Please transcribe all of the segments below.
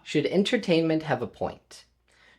Should entertainment have a point?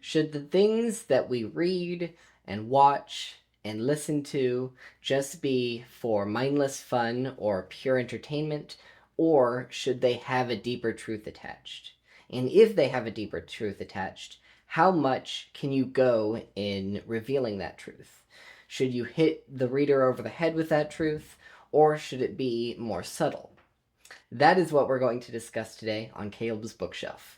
Should the things that we read and watch and listen to just be for mindless fun or pure entertainment, or should they have a deeper truth attached? And if they have a deeper truth attached, how much can you go in revealing that truth? Should you hit the reader over the head with that truth, or should it be more subtle? That is what we're going to discuss today on Caleb's Bookshelf.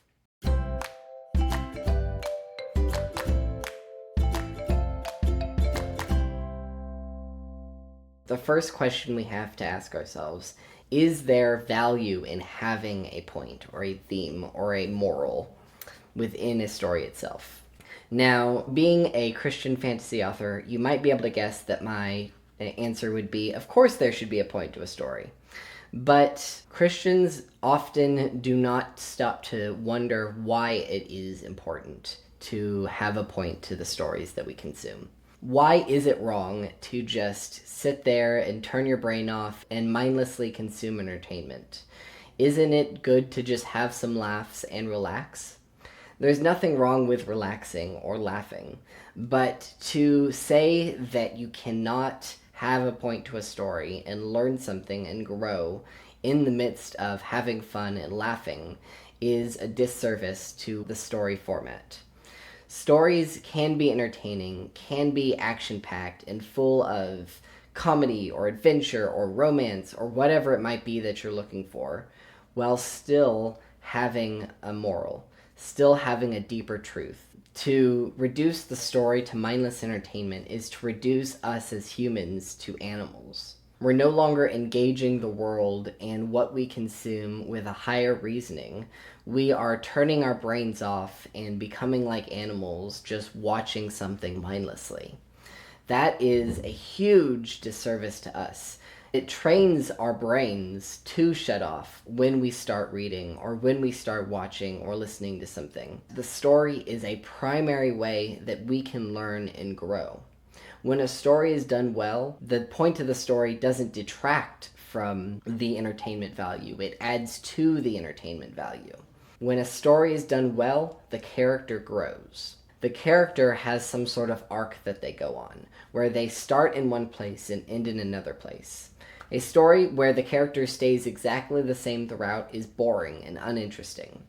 The first question we have to ask ourselves is there value in having a point or a theme or a moral within a story itself? Now, being a Christian fantasy author, you might be able to guess that my answer would be of course there should be a point to a story. But Christians often do not stop to wonder why it is important to have a point to the stories that we consume. Why is it wrong to just sit there and turn your brain off and mindlessly consume entertainment? Isn't it good to just have some laughs and relax? There's nothing wrong with relaxing or laughing, but to say that you cannot have a point to a story and learn something and grow in the midst of having fun and laughing is a disservice to the story format. Stories can be entertaining, can be action-packed and full of comedy or adventure or romance or whatever it might be that you're looking for, while still having a moral, still having a deeper truth. To reduce the story to mindless entertainment is to reduce us as humans to animals. We're no longer engaging the world and what we consume with a higher reasoning. We are turning our brains off and becoming like animals, just watching something mindlessly. That is a huge disservice to us. It trains our brains to shut off when we start reading or when we start watching or listening to something. The story is a primary way that we can learn and grow. When a story is done well, the point of the story doesn't detract from the entertainment value. It adds to the entertainment value. When a story is done well, the character grows. The character has some sort of arc that they go on, where they start in one place and end in another place. A story where the character stays exactly the same throughout is boring and uninteresting.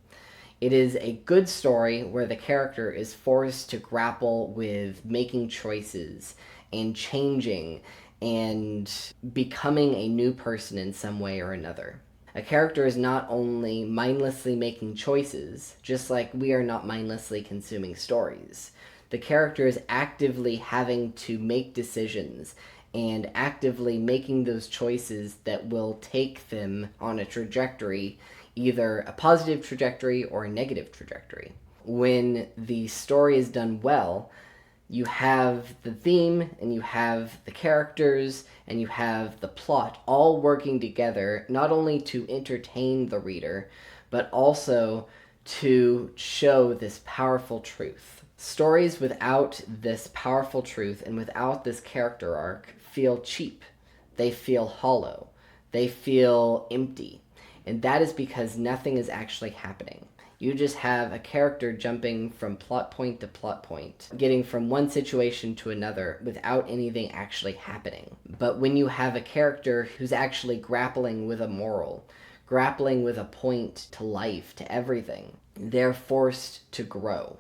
It is a good story where the character is forced to grapple with making choices and changing and becoming a new person in some way or another. A character is not only mindlessly making choices, just like we are not mindlessly consuming stories. The character is actively having to make decisions and actively making those choices that will take them on a trajectory, either a positive trajectory or a negative trajectory. When the story is done well, you have the theme and you have the characters and you have the plot all working together, not only to entertain the reader, but also to show this powerful truth. Stories without this powerful truth and without this character arc feel cheap. They feel hollow. They feel empty. And that is because nothing is actually happening. You just have a character jumping from plot point to plot point, getting from one situation to another without anything actually happening. But when you have a character who's actually grappling with a moral, grappling with a point to life, to everything, they're forced to grow.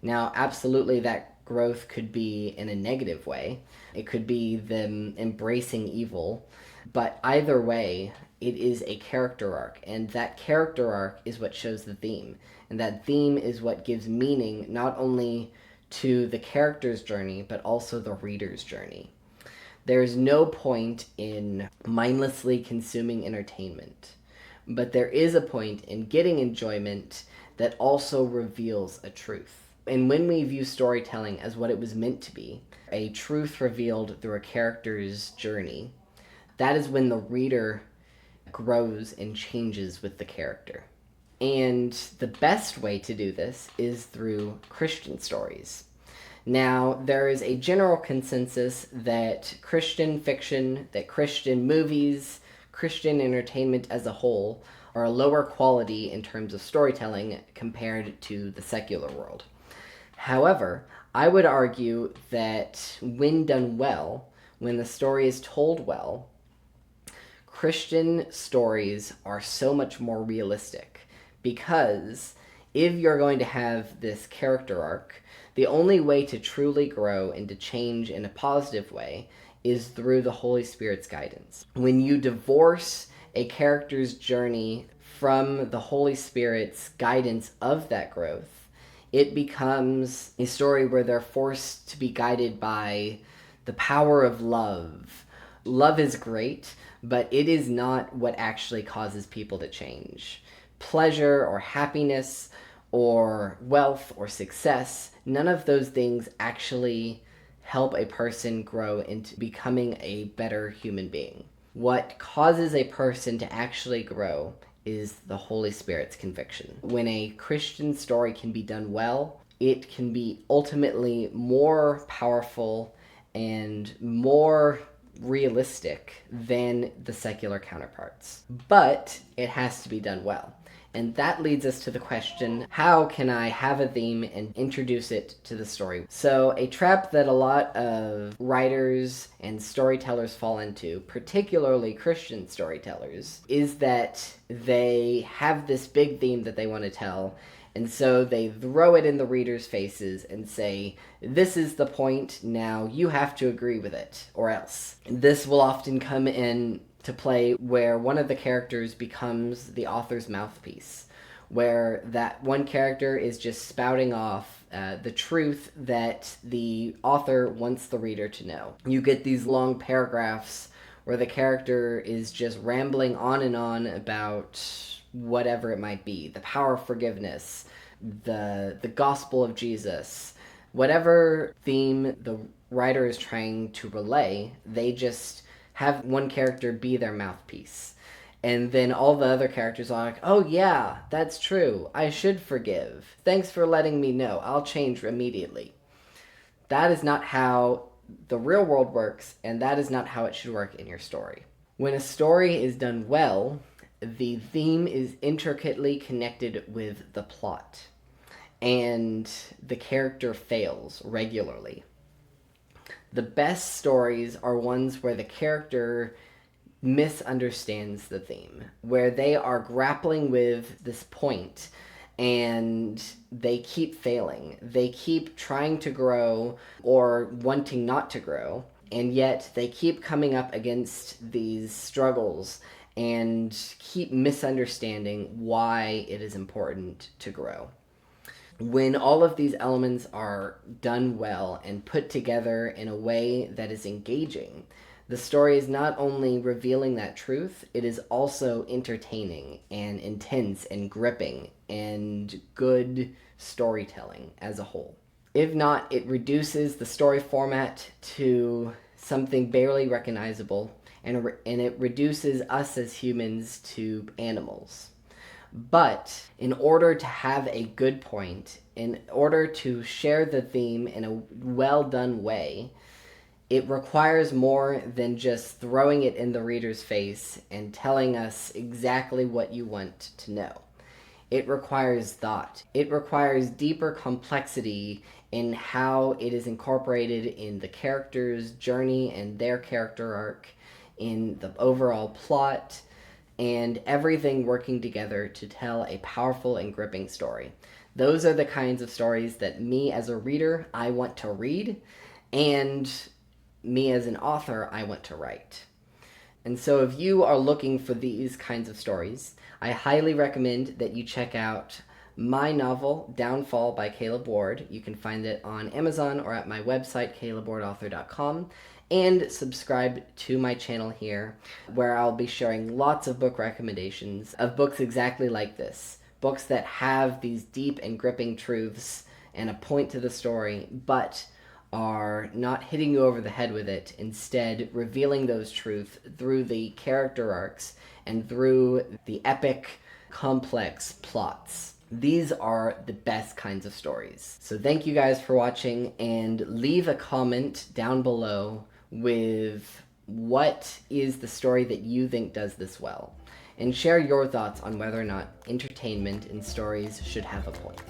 Now, absolutely that growth could be in a negative way. It could be them embracing evil. But either way, it is a character arc, and that character arc is what shows the theme. And that theme is what gives meaning not only to the character's journey, but also the reader's journey. There is no point in mindlessly consuming entertainment, but there is a point in getting enjoyment that also reveals a truth. And when we view storytelling as what it was meant to be, a truth revealed through a character's journey, that is when the reader grows and changes with the character. And the best way to do this is through Christian stories. Now, there is a general consensus that Christian fiction, that Christian movies, Christian entertainment as a whole, are a lower quality in terms of storytelling compared to the secular world. However, I would argue that when done well, when the story is told well, Christian stories are so much more realistic, because if you're going to have this character arc, the only way to truly grow and to change in a positive way is through the Holy Spirit's guidance. When you divorce a character's journey from the Holy Spirit's guidance of that growth, it becomes a story where they're forced to be guided by the power of love. Love is great, but it is not what actually causes people to change. Pleasure or happiness or wealth or success, none of those things actually help a person grow into becoming a better human being. What causes a person to actually grow is the Holy Spirit's conviction. When a Christian story can be done well, it can be ultimately more powerful and more realistic than the secular counterparts. But it has to be done well. And that leads us to the question, how can I have a theme and introduce it to the story? So a trap that a lot of writers and storytellers fall into, particularly Christian storytellers, is that they have this big theme that they want to tell, and so they throw it in the readers' faces and say, this is the point, now you have to agree with it, or else. This will often come in to play where one of the characters becomes the author's mouthpiece, where that one character is just spouting off the truth that the author wants the reader to know. You get these long paragraphs where the character is just rambling on and on about whatever it might be, the power of forgiveness, the gospel of Jesus, whatever theme the writer is trying to relay, they just have one character be their mouthpiece. And then all the other characters are like, oh yeah, that's true, I should forgive. Thanks for letting me know, I'll change immediately. That is not how the real world works, and that is not how it should work in your story. When a story is done well, the theme is intricately connected with the plot, and the character fails regularly. The best stories are ones where the character misunderstands the theme, where they are grappling with this point and they keep failing. They keep trying to grow or wanting not to grow, and yet they keep coming up against these struggles and keep misunderstanding why it is important to grow. When all of these elements are done well and put together in a way that is engaging, the story is not only revealing that truth, it is also entertaining and intense and gripping and good storytelling as a whole. If not, it reduces the story format to something barely recognizable, and it reduces us as humans to animals. But in order to have a good point, in order to share the theme in a well-done way, it requires more than just throwing it in the reader's face and telling us exactly what you want to know. It requires thought. It requires deeper complexity in how it is incorporated in the character's journey and their character arc, in the overall plot, and everything working together to tell a powerful and gripping story. Those are the kinds of stories that me as a reader, I want to read, and me as an author, I want to write. And so if you are looking for these kinds of stories, I highly recommend that you check out my novel, Downfall by Caleb Ward. You can find it on Amazon or at my website, calebwardauthor.com. And subscribe to my channel here, where I'll be sharing lots of book recommendations of books exactly like this. Books that have these deep and gripping truths and a point to the story, but are not hitting you over the head with it, instead revealing those truths through the character arcs and through the epic, complex plots. These are the best kinds of stories. So thank you guys for watching, and leave a comment down below with what is the story that you think does this well. and share your thoughts on whether or not entertainment in stories should have a point.